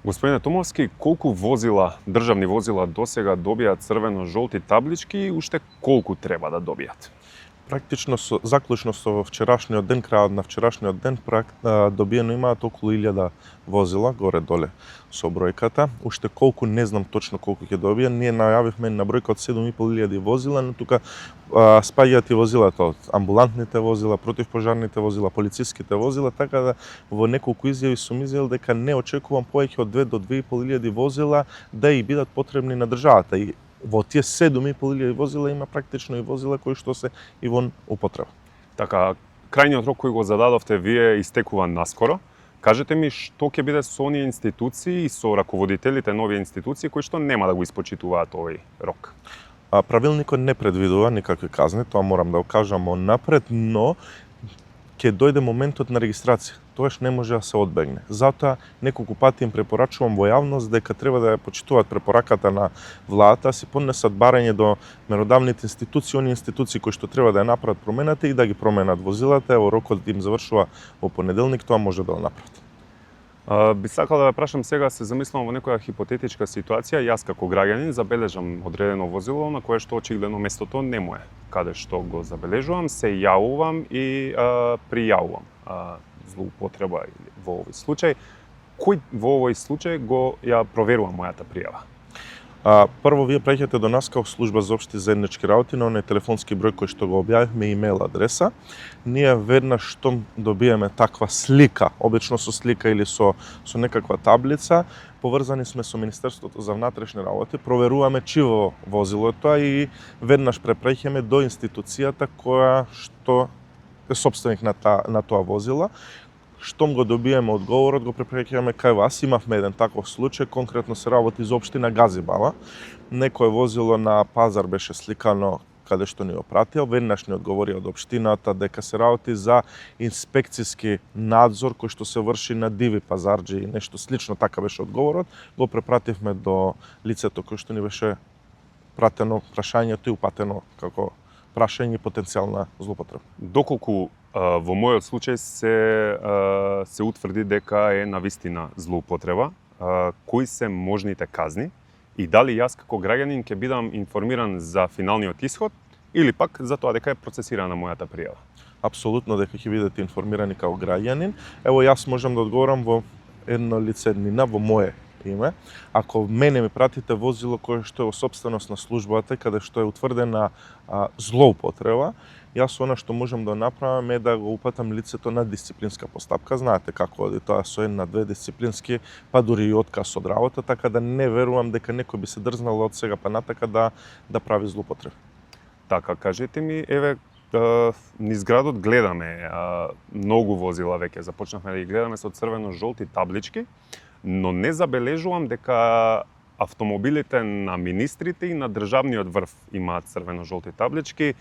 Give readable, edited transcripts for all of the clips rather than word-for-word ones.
Господине Томовски, колку возила, државни возила досега добијат црвено-жолти таблички и уште колку треба да добијат? Практично заклучно со вчерашниот ден, крајот на вчерашниот ден, добиено имаат околу 1000 возила, горе-доле со бројката. Уште колку, не знам точно колку ќе добија. Ние најавивме на бројка од 7500 возила, но тука спаѓаат и возилата од амбулантните возила, противпожарните возила, полициските возила, така да во неколку изјави сум изјавил дека не очекувам повеќе од 2 до 2500 возила да и бидат потребни на државата. И во тие 7500 возила има практично и возила кои што се и во употреба. Така, крајниот рок кој го зададовте вие истекува наскоро. Кажете ми што ќе биде со оние институции и со раководителите нови институции кои што нема да го испочитуваат овој рок? Правилникот не предвидува никакви казни, тоа морам да го кажам онапред, но ќе дојде моментот на регистрација. Тоаш не може да се одбегне. Затоа неколку пати им препорачувам во јавност дека треба да ја почитуваат препораката на владата, си поднесат барање до меродавните институции, оние институции кои што треба да ја направат промената и да ги променат возилата. Ево, рокот им завршува во понеделник, тоа може да го направат. Би сакал да ве прашам сега, се замислам во некоја хипотетичка ситуација, јас како граѓанин забележам одредено возило на кое што очигледно местото не му е. Каде што го забележувам, се јавувам и пријавувам злоупотреба во овој случај. Кој во овој случај го ја проверува мојата пријава? Прво, вие праќате до нас како служба за општи заеднички работи на оној телефонски број кој што го објавивме, имейл адреса. Ние веднаш штом добиеме таква слика, обично со слика или со некаква таблица, поврзани сме со Министерството за внатрешни работи, проверуваме чиво возило е тоа и веднаш препреќаме до институцијата која што е собственик на тоа возило. Штом го добиеме одговорот, го препреќаме кај вас. Имавме еден таков случај, конкретно се работи за општина Газибала. Некое возило на пазар беше сликано каде што ни го пратил. Веднаш ни одговори од општината дека се работи за инспекциски надзор кој што се врши на диви пазарџи и нешто слично, така беше одговорот. Го препративме до лицето кој што ни беше пратено прашањето и упатено како прашање и потенцијална злоупотреба. Доколку во мојот случај се утврди дека е навистина злоупотреба, кои се можните казни и дали јас како граѓанин ќе бидам информиран за финалниот исход или пак за тоа дека е процесирана мојата пријава? Апсолутно дека ќе бидете информирани како граѓанин. Ево, јас можам да одговорам во едно лицеднина, во моје име. Ако мене ми пратите возило кое што е во собственост на службата, каде што е утврдена злоупотреба, јас она што можам да направам е да го упатам лицето на дисциплинска постапка. Знаете како оди тоа со 1-2 дисциплински, па дури и отказ од работа, така да не верувам дека некој би се дрзнал од сега па натака да прави злоупотреба. Така, кажете ми, еве, низ градот гледаме многу возила веќе, започнавме да ги гледаме со црвено-жолти таблички, но не забележувам дека автомобилите на министрите и на државниот врв имаат црвено-жолти таблички.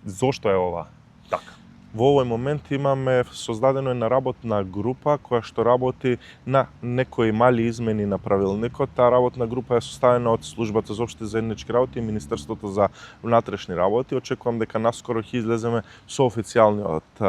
Зошто е ова така? Во овој момент имаме создадено една работна група која што работи на некои мали измени на правилникот. Таа работна група е составена од Службата за општи заеднички работи и Министерството за внатрешни работи. Очекувам дека наскоро ќе излеземе со официјалниот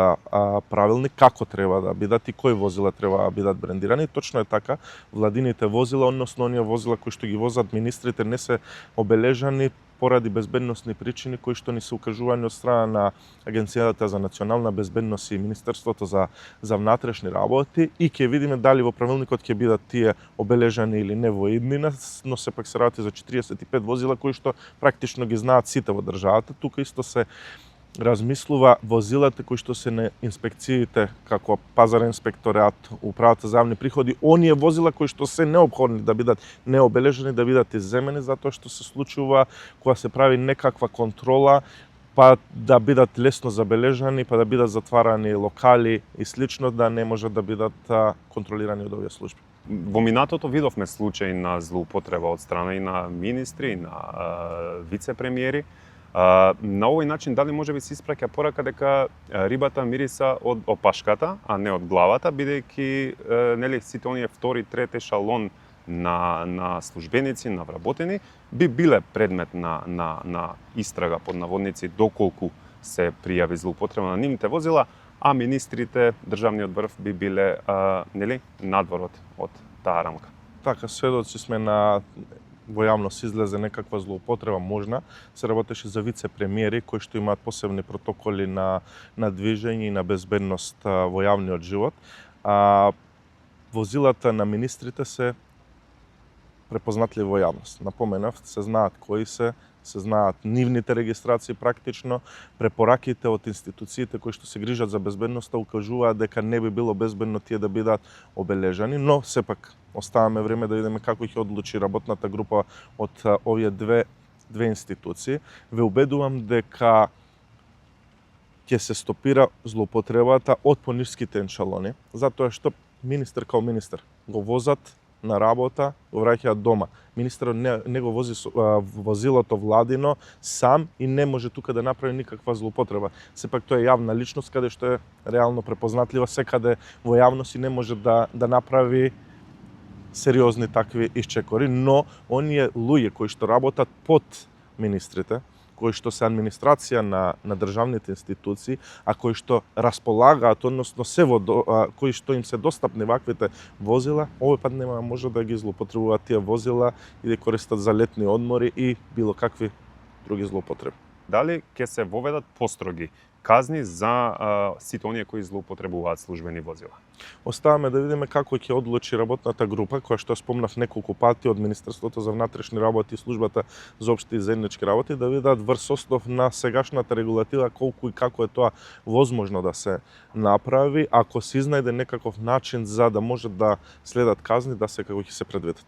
правилник како треба да бидат и кои возила треба да бидат брендирани. Точно е така, владините возила, односно оние возила кои што ги возат министрите, не се обележани поради безбедносни причини кои што ни се укажувани од страна на Агенцијата за национална безбедност и Министерството за внатрешни работи и ќе видиме дали во правилникот ќе бидат тие обележани или не во иднина, но сепак се работи за 45 возила кои што практично ги знаат сите во државата. Тука исто се размислува возилата кои што се на инспекциите како пазарен инспекторат, управата за јавни приходи, оние возила кои што се неопходни да бидат необележени, да бидат изземени, затоа што се случува кога се прави некаква контрола, па да бидат лесно забележани, па да бидат затварани локали и слично, да не можат да бидат контролирани од овие служби. Во минатото видовме случаи на злоупотреба од страна и на министри, и на вице-премиери. На овој начин дали може би се испраќа порака дека рибата мириса од опашката, а не од главата, бидејќи нели сите оние втори, трети ешалон на службеници, на вработени би биле предмет на истрага под наводници доколку се пријави злоупотреба на нивните возила, а министрите, државниот врв би биле нели надвор од таа рамка. Така, сведоци сме на во јавност излезе некаква злоупотреба можна, се работеше за вице-премиери кои што имаат посебни протоколи на движење и на безбедност во јавниот живот. Возилата на министрите се препознатливи во јавност. Напоменав, се знаат кои се знаат нивните регистрации практично, препораките од институциите кои што се грижат за безбедноста укажуваат дека не би било безбедно тие да бидат обележани, но сепак оставаме време да видиме како ќе одлучи работната група од овие две институции. Ве убедувам дека ќе се стопира злоупотребата од пониските еншалони, затоа што министер као министер го возат на работа, го враќаат дома. Министерот не го вози возилото владино сам и не може тука да направи никаква злоупотреба. Сепак тоа е јавна личност каде што е реално препознатлива секаде во јавност и не може да направи сериозни такви исчекори, но оние луѓе кои што работат под министрите, кои што се администрација на државните институции, а кои што располагаат, односно кои што им се достапни ваквите возила, овој пат нема може да ги злоупотребуваат тие возила и да користат за летни одмори и било какви други злоупотреби. Дали ќе се воведат построги казни за сите оние кои злоупотребуваат службени возила? Оставаме да видиме како ќе одлучи работната група, која што спомнав неколку пати од Министерството за внатрешни работи и Службата за општи и заеднички работи, да видат врз основ на сегашната регулатива колку и како е тоа возможно да се направи, ако се изнајде некаков начин за да може да следат казни, да секако ќе се предвидат.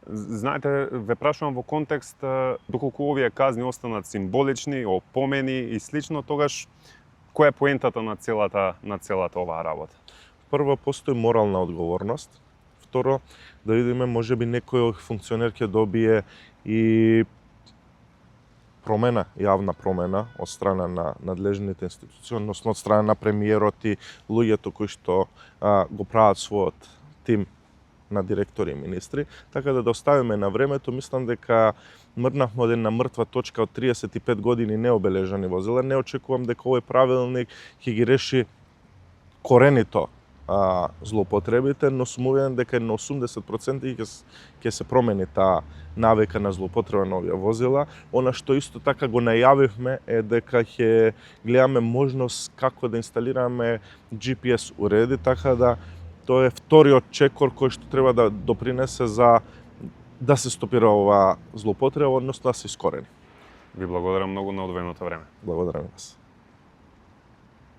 Знаете, ве прашувам во контекст доколку овие казни останат символични, опомени и слично, тогаш која е поентата на целата оваа работа? Прво, постои морална одговорност. Второ, да видиме можеби некој функционер ќе добие и јавна промена од страна на надлежните институции, односно од страна на премиерот и луѓето кои што го прават својот тим на директори и министри, така да оставиме на времето. Мислам дека мрднавме од една мртва точка од 35 години необележани возила. Не очекувам дека овој правилник ќе ги реши коренито злоупотребите, но сум уверен дека на 80% ќе се промени таа навика на злоупотреба на овие возила. Она што исто така го најавивме е дека ќе гледаме можност како да инсталираме GPS уреди, така да тоа е вториот чекор кој што треба да допринесе за да се стопира оваа злоупотреба, односно да се искорени. Ви благодарам многу на одвоеното време. Благодарам вас.